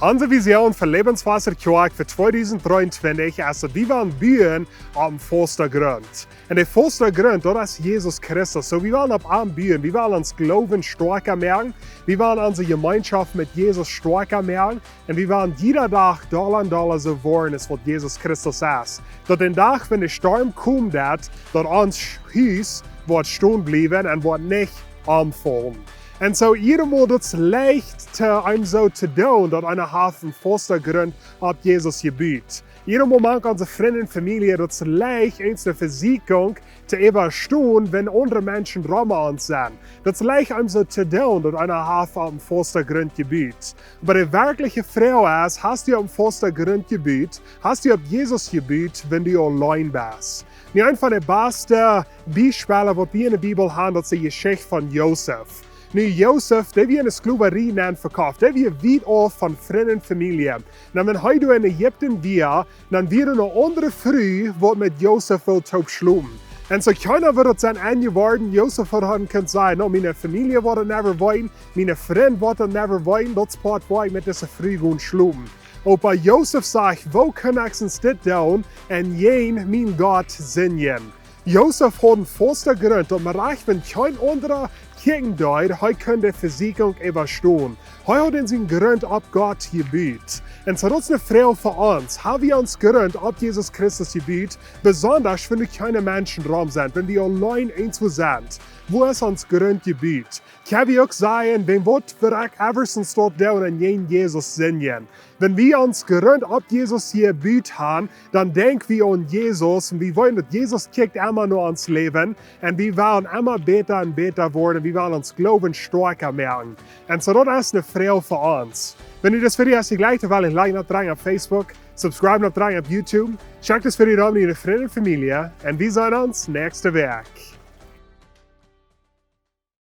Unsere Vision für Lebenswasser für 2023 ist, dass wir bauen am Fausta Grunt. Und der Fausta Grunt, das ist Jesus Christus. So, wir wollen auf einem bauen. Wir wollen uns Glauben stärker machen. Wir wollen unsere Gemeinschaft mit Jesus stärker machen. Und wir wollen jeder Tag Dollar so werden, als was Jesus Christus ist. Dass den Tag, wenn der Sturm kommt, dass uns Haus wird stehen bleiben und wird nicht anfallen. Und so, jedemaal dat is leicht einem so zu tun, dass einer Hafen Fausta Grunt ab Jesus gebüht. Jedemaal mag unsere Freunde und Familie das leicht eins der Versicherung zu überstehen, wenn andere Menschen dran uns sind. Das ist leicht einem so zu tun, dass einer Hafen am Fausta Grunt gebüht. Aber die wirkliche Frage ist, hast du am Fausta Grunt gebüht, hast du ab Jesus gebüht, wenn du allein bist. Nicht einfach der beste Beispiele, was wir in der Bibel haben, das ist die Geschichte von Josef. Nu, Josef, der wie in der Sklaverei verkauft, der wie weit auf von Freunden und Familie. Und wenn heute in Ägypten wir, dann wird eine andere Frau, die mit Josef will schlafen. Und so keiner wird sein angeworden, Josef hat können sagen, no, meine Familie wird never wollen, meine Freunde wird never wollen, das Part war mit dieser Frau schlafen. Aber Josef sagt, wo kann ich uns das tun, und jen mein Gott singen. Josef hat einen Fausta Grunt, und man reicht, wenn kein anderer Kirchen dort, heute kann die Versicherung überstehen. Heute hat seinen Grund ab Gott gebüht. Und so das ist eine Frage für uns. Haben wir uns Grund ab Jesus Christus gebüht, besonders wenn wir keine Menschen dran sind, wenn wir allein eins sind. Wo ist uns Grund gebüht? Kann wir auch sagen, wenn wir direkt eversens dort down an Jesus singen. Wenn wir uns Grund ab Jesus gebüht haben, dann denken wir an Jesus und wir wollen, dass Jesus kickt immer nur ans Leben und wir wollen immer besser und besser werden, wir wollen uns Glauben stärker machen. Und so das ist eine Frage für uns. Wenn ihr das Video hast, gleich weil ich like dran auf Facebook, subscribe dran auf YouTube, check das Video an mit Ihrer Freunde und Familie und wir sehen uns nächste Woche.